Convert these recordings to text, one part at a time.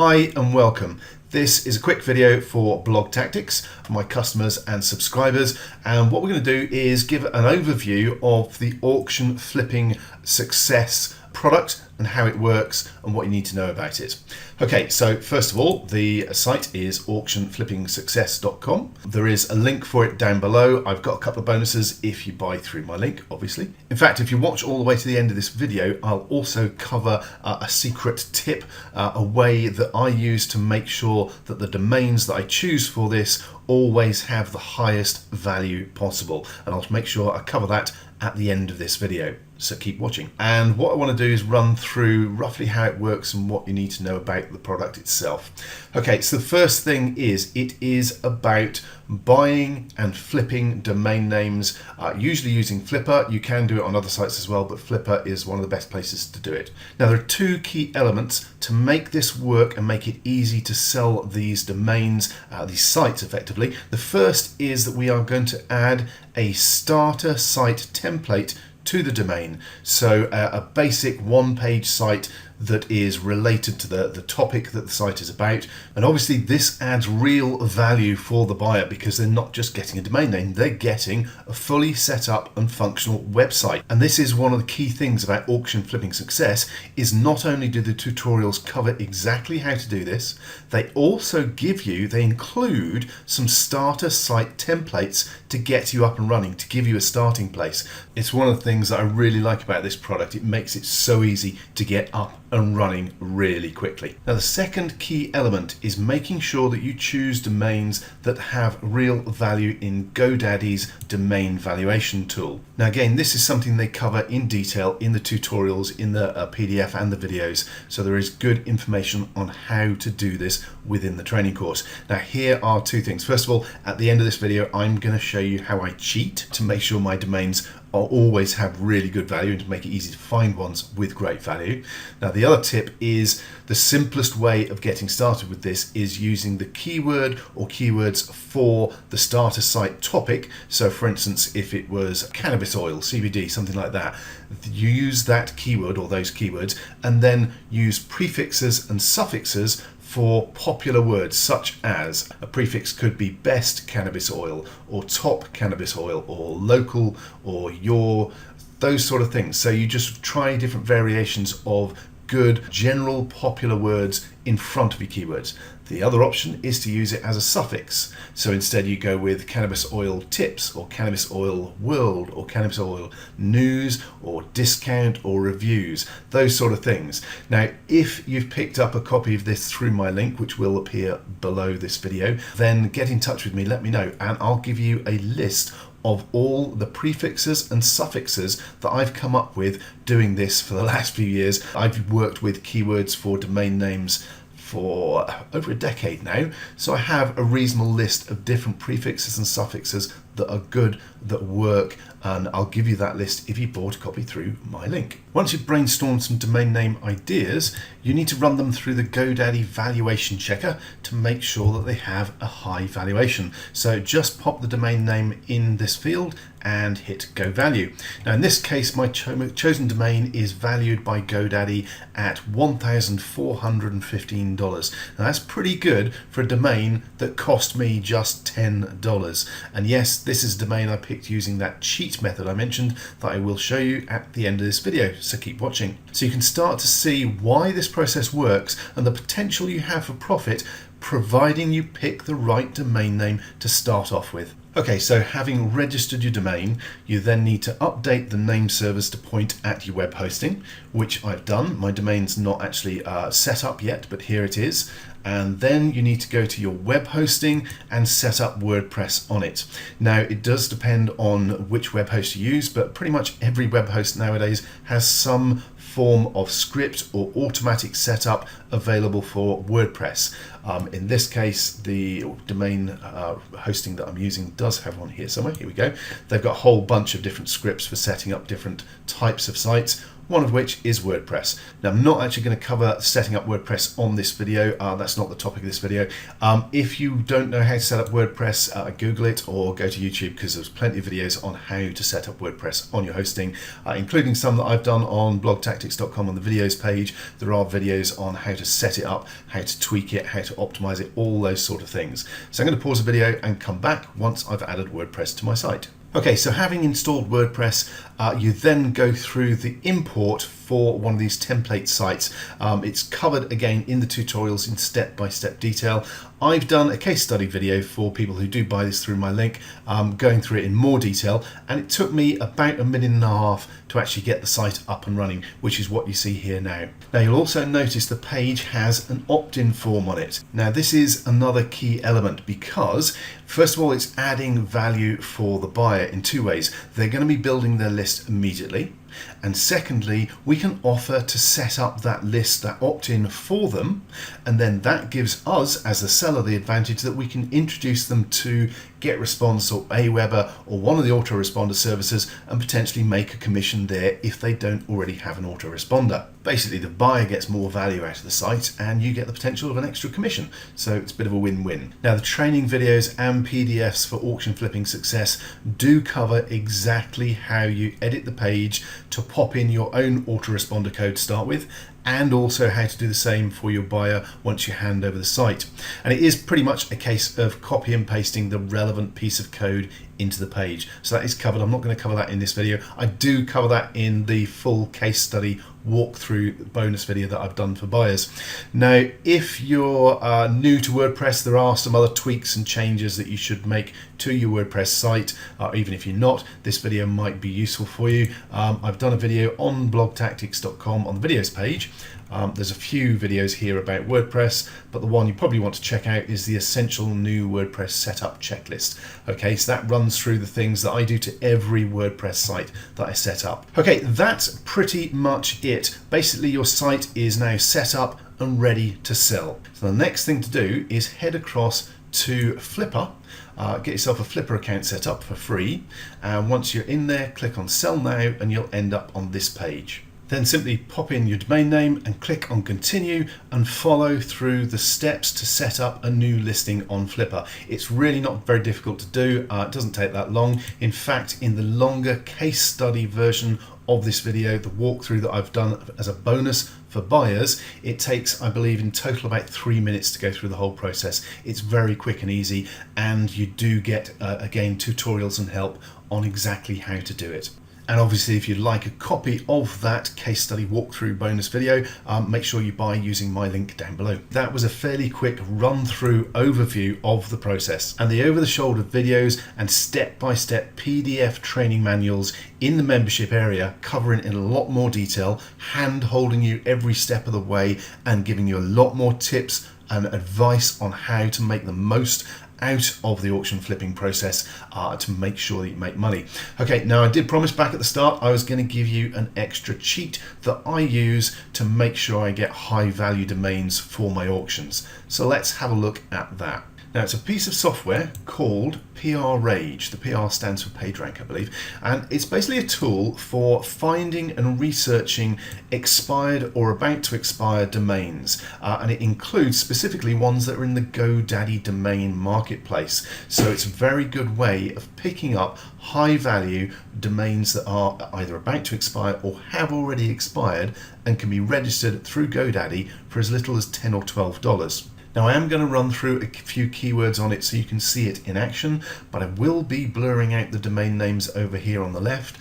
Hi and welcome. This is a quick video for Blog Tactics for my customers and subscribers, and what we're going to do is give an overview of the auction flipping success product and how it works and what you need to know about it. Okay, so first of all, the site is auctionflippingsuccess.com. There is a link for it down below. I've got a couple of bonuses if you buy through my link, obviously. In fact, if you watch all the way to the end of this video, I'll also cover a secret tip, a way that I use to make sure that the domains that I choose for this always have the highest value possible. And I'll make sure I cover that at the end of this video. So keep watching. And what I want to do is run through roughly how it works and what you need to know about the product itself. Okay, so the first thing is it is about buying and flipping domain names, usually using Flipper. You can do it on other sites as well, but Flipper is one of the best places to do it. Now, there are two key elements to make this work and make it easy to sell these domains, these sites effectively. The first is that we are going to add a starter site template to the domain. So a basic one-page site that is related to the topic that the site is about. And obviously this adds real value for the buyer because they're not just getting a domain name, they're getting a fully set up and functional website. And this is one of the key things about auction flipping success, is not only do the tutorials cover exactly how to do this, they also they include some starter site templates to get you up and running, to give you a starting place. It's one of the things that I really like about this product. It makes it so easy to get up and running really quickly. Now, the second key element is making sure that you choose domains that have real value in Godaddy's domain valuation tool. Now, again, this is something they cover in detail in the tutorials, in the PDF and the videos. So there is good information on how to do this within the training course. Now, here are two things. First of all, at the end of this video, I'm going to show you how I cheat to make sure my domains always have really good value and to make it easy to find ones with great value. Now, the other tip is the simplest way of getting started with this is using the keyword or keywords for the starter site topic. So for instance, if it was cannabis oil, CBD, something like that, you use that keyword or those keywords and then use prefixes and suffixes for popular words, such as a prefix could be best cannabis oil or top cannabis oil or local or your, those sort of things. So you just try different variations of good general popular words in front of your keywords. The other option is to use it as a suffix. So instead you go with cannabis oil tips or cannabis oil world or cannabis oil news or discount or reviews, those sort of things. Now, if you've picked up a copy of this through my link, which will appear below this video, then get in touch with me, let me know, and I'll give you a list of all the prefixes and suffixes that I've come up with doing this for the last few years. I've worked with keywords for domain names for over a decade now, so I have a reasonable list of different prefixes and suffixes that are good, that work, and I'll give you that list if you bought a copy through my link. Once you've brainstormed some domain name ideas, you need to run them through the Godaddy valuation checker to make sure that they have a high valuation. So just pop the domain name in this field and hit Go Value. Now, in this case, my chosen domain is valued by Godaddy at $1,415. Now, that's pretty good for a domain that cost me just $10. And yes, this is a domain I picked using that cheat method I mentioned that I will show you at the end of this video, so keep watching. So you can start to see why this process works and the potential you have for profit, providing you pick the right domain name to start off with. Okay, so having registered your domain, you then need to update the name servers to point at your web hosting, which I've done. My domain's not actually set up yet, but here it is. And then you need to go to your web hosting and set up WordPress on it. Now, it does depend on which web host you use, but pretty much every web host nowadays has some form of script or automatic setup available for WordPress. In this case, the domain hosting that I'm using does have one here somewhere. Here we go. They've got a whole bunch of different scripts for setting up different types of sites. one of which is WordPress. Now, I'm not actually going to cover setting up WordPress on this video. That's not the topic of this video. If you don't know how to set up WordPress, Google it or go to YouTube, because there's plenty of videos on how to set up WordPress on your hosting, including some that I've done on blogtactics.com on the videos page. There are videos on how to set it up, how to tweak it, how to optimize it, all those sort of things. So I'm going to pause the video and come back once I've added WordPress to my site. Okay, so having installed WordPress, you then go through the import for one of these template sites. It's covered again in the tutorials in step-by-step detail. I've done a case study video for people who do buy this through my link, going through it in more detail, and it took me about 1.5 minutes to actually get the site up and running, which is what you see here now. Now, you'll also notice the page has an opt-in form on it. Now, this is another key element because, first of all, it's adding value for the buyer in two ways. They're going to be building their list immediately. And secondly, we can offer to set up that list, that opt-in for them, and then that gives us as the seller the advantage that we can introduce them to GetResponse or Aweber or one of the autoresponder services and potentially make a commission there if they don't already have an autoresponder. Basically, the buyer gets more value out of the site and you get the potential of an extra commission. So it's a bit of a win-win. Now, the training videos and PDFs for auction flipping success do cover exactly how you edit the page to pop in your own autoresponder code to start with, and also how to do the same for your buyer once you hand over the site. And it is pretty much a case of copy and pasting the relevant piece of code into the page. So that is covered. I'm not going to cover that in this video. I do cover that in the full case study walkthrough bonus video that I've done for buyers. Now, if you're new to WordPress, there are some other tweaks and changes that you should make to your WordPress site. Even if you're not, this video might be useful for you. I've done a video on blogtactics.com on the videos page. There's a few videos here about WordPress, but the one you probably want to check out is the essential new WordPress setup checklist. Okay, so that runs through the things that I do to every WordPress site that I set up. Okay, that's pretty much it. Basically, your site is now set up and ready to sell. So the next thing to do is head across to Flipper. Get yourself a Flipper account set up for free. And once you're in there, click on Sell Now and you'll end up on this page. Then simply pop in your domain name and click on continue and follow through the steps to set up a new listing on Flipper. It's really not very difficult to do. It doesn't take that long. In fact, in the longer case study version of this video, the walkthrough that I've done as a bonus for buyers, it takes, I believe, in total about 3 minutes to go through the whole process. It's very quick and easy, and you do get, again, tutorials and help on exactly how to do it. And obviously, if you'd like a copy of that case study walkthrough bonus video, make sure you buy using my link down below. That was a fairly quick run-through overview of the process. And the over-the-shoulder videos and step-by-step PDF training manuals in the membership area, covering in a lot more detail, hand-holding you every step of the way and giving you a lot more tips and advice on how to make the most out of the auction flipping process to make sure that you make money. Okay, now I did promise back at the start I was going to give you an extra cheat that I use to make sure I get high value domains for my auctions. So let's have a look at that. Now, it's a piece of software called PR Rage. The PR stands for PageRank, I believe, and it's basically a tool for finding and researching expired or about to expire domains, and it includes specifically ones that are in the Godaddy domain marketplace. So it's a very good way of picking up high value domains that are either about to expire or have already expired and can be registered through Godaddy for as little as $10 or $12. Now, I am going to run through a few keywords on it so you can see it in action, but I will be blurring out the domain names over here on the left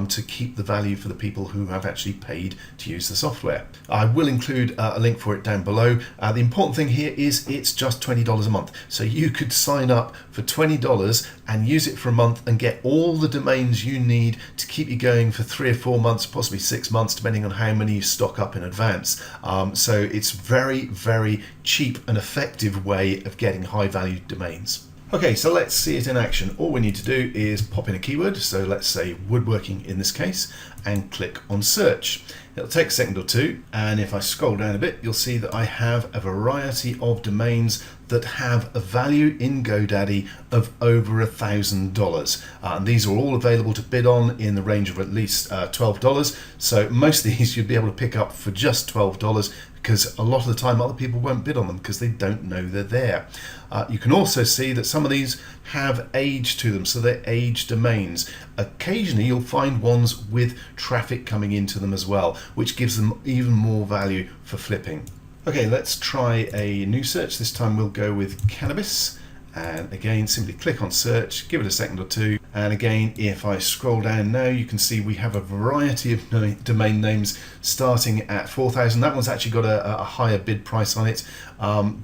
to keep the value for the people who have actually paid to use the software. I will include a link for it down below. The important thing here is it's just $20 a month. So you could sign up for $20 and use it for a month and get all the domains you need to keep you going for 3 or 4 months, possibly 6 months, depending on how many you stock up in advance. So it's very, very cheap and effective way of getting high value domains. Okay, so let's see it in action. All we need to do is pop in a keyword. So let's say woodworking in this case, and click on search. It'll take a second or two, and if I scroll down a bit, you'll see that I have a variety of domains that have a value in GoDaddy of over $1,000. And these are all available to bid on in the range of at least $12. So most of these you'd be able to pick up for just $12, because a lot of the time other people won't bid on them because they don't know they're there. You can also see that some of these have age to them, so they're age domains. Occasionally you'll find ones with traffic coming into them as well, which gives them even more value for flipping. Okay, let's try a new search. This time we'll go with cannabis. And again, simply click on search, give it a second or two. And again, if I scroll down now, you can see we have a variety of domain names starting at 4,000. That one's actually got a higher bid price on it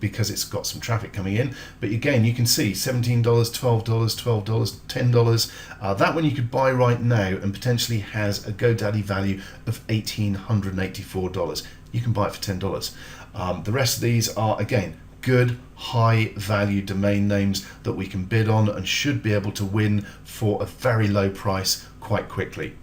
because it's got some traffic coming in. But again, you can see $17, $12, $12, $10. That one you could buy right now and potentially has a GoDaddy value of $1,884. You can buy it for $10. The rest of these are, again, good high value domain names that we can bid on and should be able to win for a very low price quite quickly.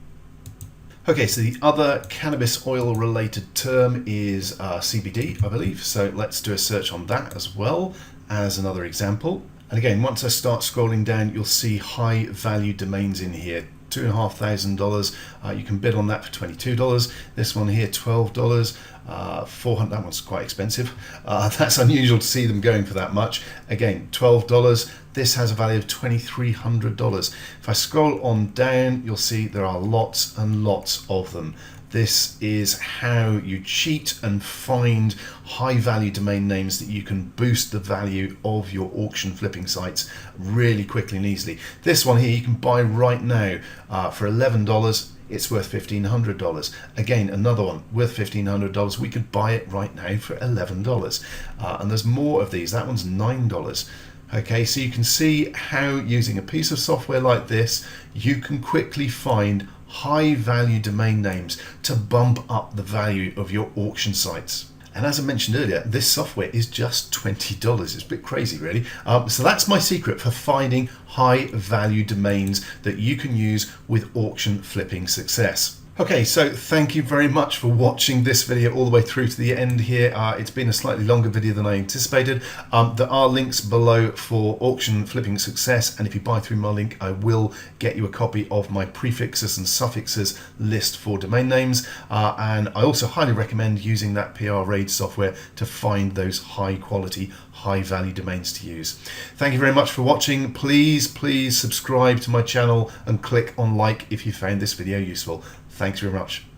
Okay, so the other cannabis oil related term is CBD, I believe. So let's do a search on that as well as another example. And again, once I start scrolling down, you'll see high value domains in here. $2,500. You can bid on that for $22. This one here, $12. 400. That one's quite expensive. That's unusual to see them going for that much. Again, $12. This has a value of $2,300. If I scroll on down, you'll see there are lots and lots of them. This is how you cheat and find high value domain names that you can boost the value of your auction flipping sites really quickly and easily. This one here you can buy right now for $11. It's worth $1,500. Again, another one worth $1,500. We could buy it right now for $11. And there's more of these. That one's $9. Okay, so you can see how using a piece of software like this, you can quickly find high value domain names to bump up the value of your auction sites. And as I mentioned earlier, this software is just $20. It's a bit crazy, really. So that's my secret for finding high value domains that you can use with auction flipping success. Okay, so thank you very much for watching this video all the way through to the end here. It's been a slightly longer video than I anticipated. There are links below for auction flipping success, and if you buy through my link, I will get you a copy of my prefixes and suffixes list for domain names. And I also highly recommend using that PR Raid software to find those high quality, high value domains to use. Thank you very much for watching. Please subscribe to my channel and click on like if you found this video useful. Thanks very much.